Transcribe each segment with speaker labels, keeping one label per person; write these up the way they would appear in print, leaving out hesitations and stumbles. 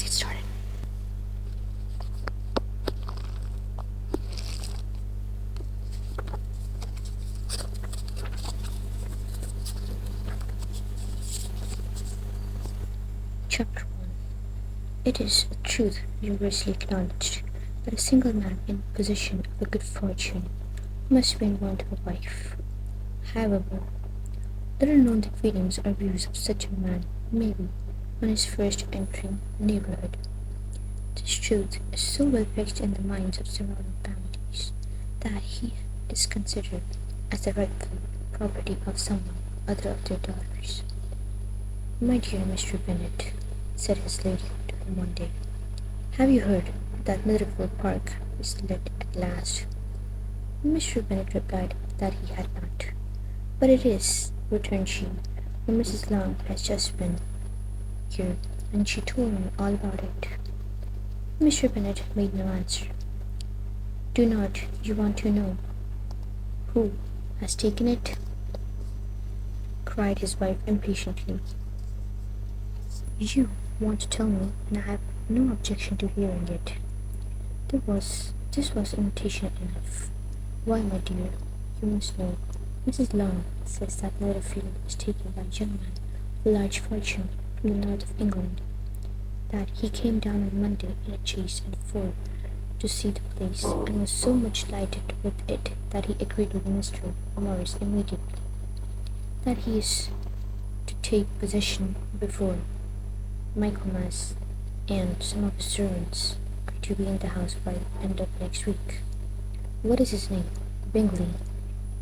Speaker 1: let's get started. Chapter 1. It is a truth universally acknowledged that a single man in possession of a good fortune must be in want of a wife. However, little known the feelings or views of such a man may be on his first entering the neighborhood. This truth is so well fixed in the minds of surrounding families that he is considered as the rightful property of someone other of their daughters. "My dear Mr. Bennet," said his lady to him one day, "have you heard that Netherfield Park is let at last?" Mr. Bennet replied that he had not. "But it is," returned she, "for Mrs. Long has just been here, and she told me all about it." Mr. Bennet made no answer. "Do not you want to know who has taken it?" cried his wife impatiently. "You want to tell me, and I have no objection to hearing it." This was invitation enough. "Why, my dear, you must know. Mrs. Long says that Netherfield was taken by a young man of a large fortune from the north of England, that he came down on Monday in a chaise and four to see the place, and was so much delighted with it that he agreed with Mr. Morris immediately, that he is to take possession before Michaelmas, and some of his servants are to be in the house by the end of next week." "What is his name?" "Bingley."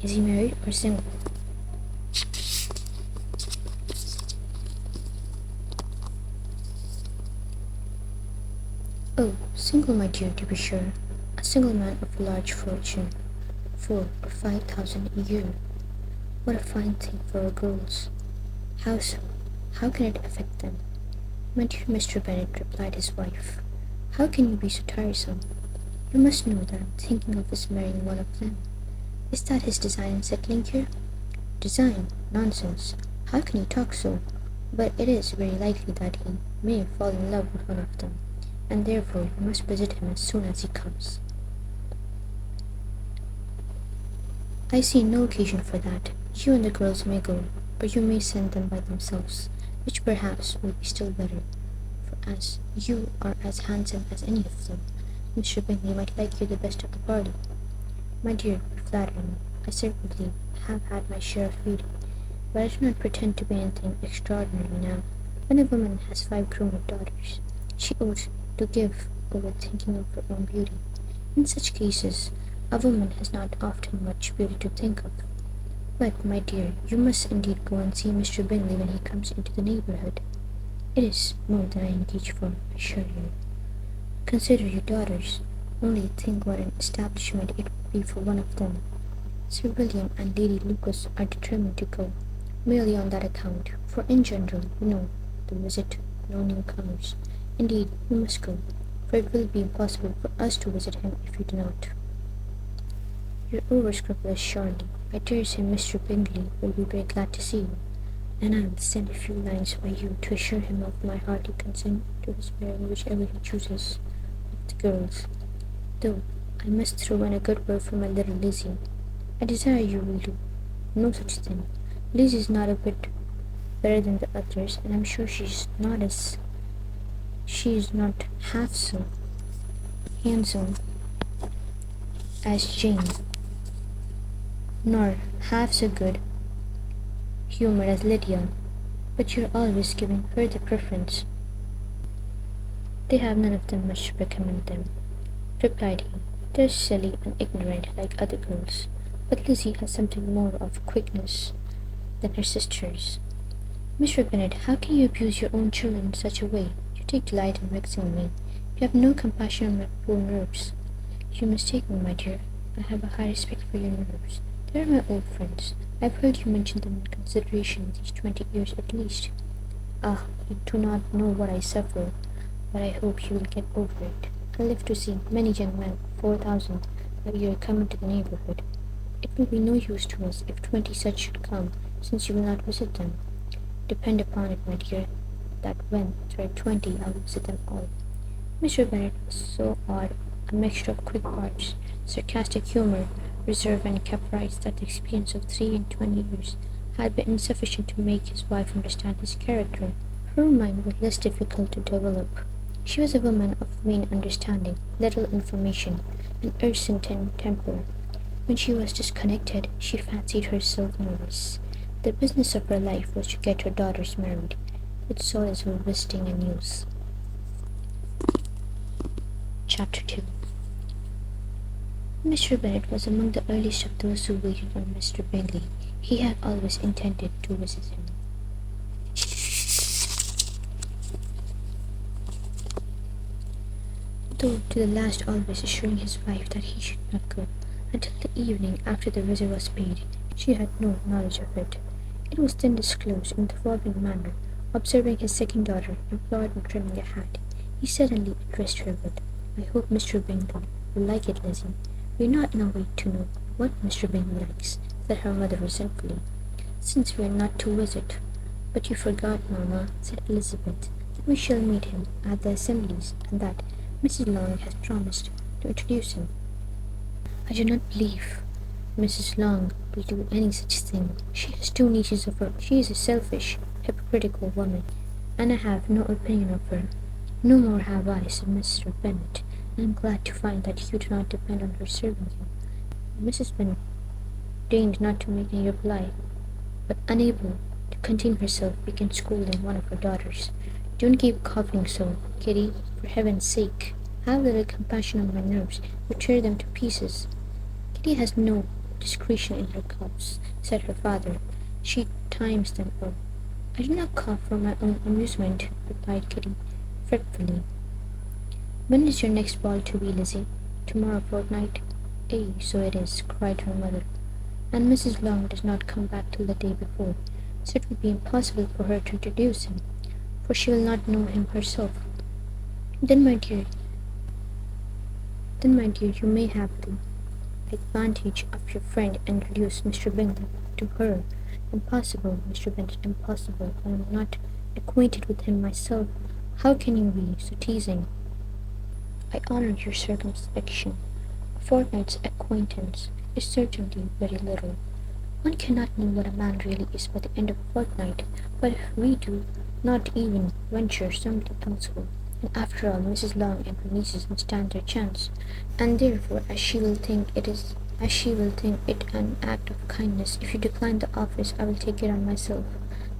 Speaker 1: "Is he married or single?" "Oh, single, my dear, to be sure. A single man of a large fortune, 4 or 5 thousand a year. What a fine thing for our girls!" "How so? How can it affect them?" "My dear Mr. Bennet," replied his wife, "how can you be so tiresome? You must know that I am thinking of his marrying one of them. Is that his design in settling here?" "Design? Nonsense! How can you talk so? But it is very likely that he may fall in love with one of them, and therefore you must visit him as soon as he comes." "I see no occasion for that. You and the girls may go, or you may send them by themselves, which perhaps will be still better, for as you are as handsome as any of them, Mr. Bingley might like you the best of the party." "My dear, you flatter me. I certainly have had my share of beauty, but I do not pretend to be anything extraordinary now. When a woman has 5 grown-up daughters, she ought to give over thinking of her own beauty. In such cases, a woman has not often much beauty to think of. But, my dear, you must indeed go and see Mr. Bingley when he comes into the neighbourhood. It is more than I engage for, I assure you. Consider your daughters. Only think what an establishment it would be for one of them. Sir William and Lady Lucas are determined to go, merely on that account, for in general, you know, the visit no newcomers. Indeed, you must go, for it will be impossible for us to visit him if you do not." "You're over scrupulous, surely. I dare say Mr. Bingley will be very glad to see you, and I will send a few lines by you to assure him of my hearty consent to his marrying whichever he chooses of the girls, though I must throw in a good word for my little Lizzie. I desire you will do no such thing. Lizzie is not a bit better than the others, and I'm sure she is not half so handsome as Jane, nor half so good humoured as Lydia, but you're always giving her the preference." "They have none of them much to recommend them," replied he. "They're silly and ignorant like other girls, but Lizzie has something more of quickness than her sisters." "Mr. Bennet, how can you abuse your own children in such a way? You take delight in vexing me. You have no compassion on my poor nerves." "You mistake me, my dear. I have a high respect for your nerves. They are my old friends. I've heard you mention them in consideration these 20 years at least. Ah, you do not know what I suffer, but I hope you will get over it. I live to see many young men, 4,000 a year, come into the neighbourhood. It will be no use to us if 20 such should come, since you will not visit them. Depend upon it, my dear, that when they're 20 I'll visit them all. Mr. Bennet was so odd, a mixture of quick parts, sarcastic humour, reserve, and caprice that the experience of 3 and 20 years had been insufficient to make his wife understand his character. Her mind was less difficult to develop. She was a woman of vain understanding, little information, and uncertain temper. When she was disconnected, she fancied herself nervous. The business of her life was to get her daughters married, with solace for visiting and news. Chapter 2. Mr. Bennet was among the earliest of those who waited on Mr. Bingley. He had always intended to visit him. Though to the last always assuring his wife that he should not go, until the evening after the visit was paid, she had no knowledge of it. It was then disclosed in the following manner. Observing his second daughter employed in trimming a hat, he suddenly addressed her with, "I hope Mr. Bingley will like it, Lizzie. We are not in a way to know what Mr. Bingley likes," said her mother resentfully, "since we are not to visit." "But you forgot, mamma," said Elizabeth, "that we shall meet him at the assemblies, and that Mrs. Long has promised to introduce him." "I do not believe Mrs. Long will do any such thing. She has 2 nieces of her. She is a selfish, hypocritical woman, and I have no opinion of her." "No more have I," said Mr. Bennet, "and I am glad to find that you do not depend on her serving you." Mrs. Bennet deigned not to make any reply, but unable to contain herself, began scolding one of her daughters. "Don't keep coughing so, Kitty, for heaven's sake. Have a little compassion on my nerves. You tear them to pieces." "Kitty has no discretion in her coughs," said her father. "She times them up." "I do not cough for my own amusement," replied Kitty, fretfully. "When is your next ball to be, Lizzie?" "Tomorrow fortnight." "Ay, so it is," cried her mother. "And Mrs. Long does not come back till the day before, so it will be impossible for her to introduce him, for she will not know him herself." Then, my dear, you may have the advantage of your friend and introduce Mr. Bingley to her." "Impossible, Mr. Bennet, impossible. I am not acquainted with him myself. How can you be so teasing?" "I honour your circumspection. A fortnight's acquaintance is certainly very little. One cannot know what a man really is by the end of a fortnight, but if we do not even venture, somebody else will. And after all, Mrs. Long and her nieces must stand their chance, and therefore as she will think it an act of kindness if you decline the office, I will take it on myself."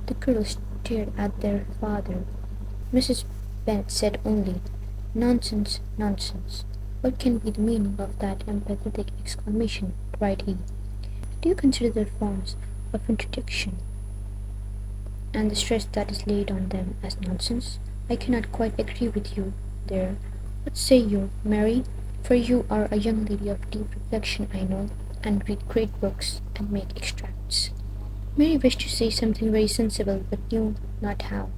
Speaker 1: The girls stared at their father. Mrs. Bennet said only, "Nonsense, nonsense." "What can be the meaning of that emphatic exclamation?" cried he. "Do you consider the forms of introduction, and the stress that is laid on them, as nonsense? I cannot quite agree with you there. What say you, Mary? For you are a young lady of deep reflection, I know, and read great books, and make extracts." Mary wished to say something very sensible, but knew not how.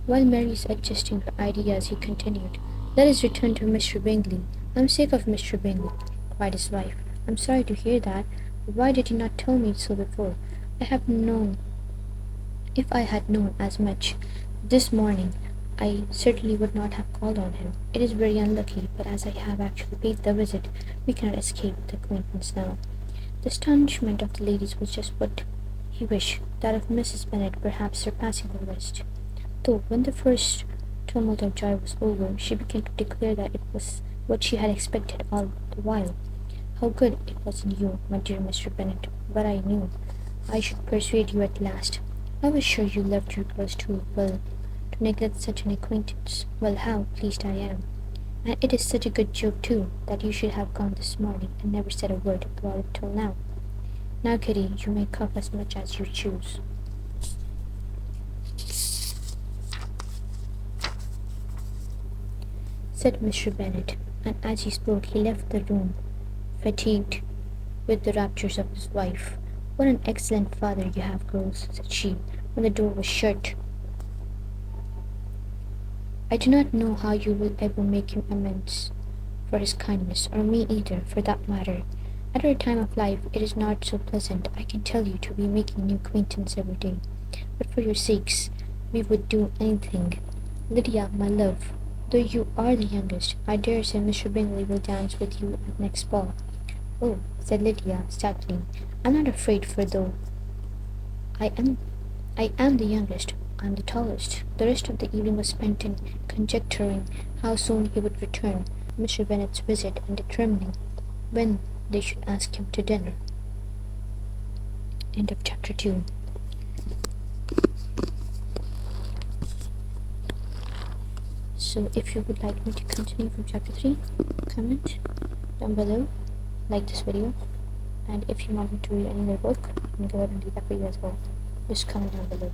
Speaker 1: While Mary is adjusting her ideas, he continued, "Let us return to Mr. Bingley. I am sick of Mr. Bingley," cried his wife. "I am sorry to hear that, but why did you not tell me so before? If I had known as much this morning, I certainly would not have called on him. It is very unlucky, but as I have actually paid the visit, we cannot escape the acquaintance now." The astonishment of the ladies was just what he wished, that of Mrs. Bennet perhaps surpassing the rest. Though when the first tumult of joy was over, she began to declare that it was what she had expected all the while. "How good it was in you, my dear Mr. Bennet! But I knew I should persuade you at last. I was sure you loved your girls too well to neglect such an acquaintance. Well, how pleased I am! And it is such a good joke, too, that you should have gone this morning and never said a word about it till now. Now, Kitty, you may cough as much as you choose." Said Mr. Bennet, and as he spoke he left the room, fatigued with the raptures of his wife. "What an excellent father you have, girls," said she, when the door was shut. "I do not know how you will ever make him amends for his kindness, or me either, for that matter. At our time of life it is not so pleasant, I can tell you, to be making new acquaintance every day. But for your sakes, We would do anything. Lydia, my love, though you are the youngest, I dare say Mr. Bingley will dance with you at next ball. Oh, said Lydia, startling, I'm not afraid, for though I am I am the youngest, I am the tallest. The rest of the evening was spent in conjecturing how soon he would return from Mr. Bennet's visit, and determining when they should ask him to dinner. End of chapter 2. So if you would like me to continue from chapter 3, comment down below, like this video, and if you want me to read any more book, I can go ahead and do that for you as well. Just comment down below.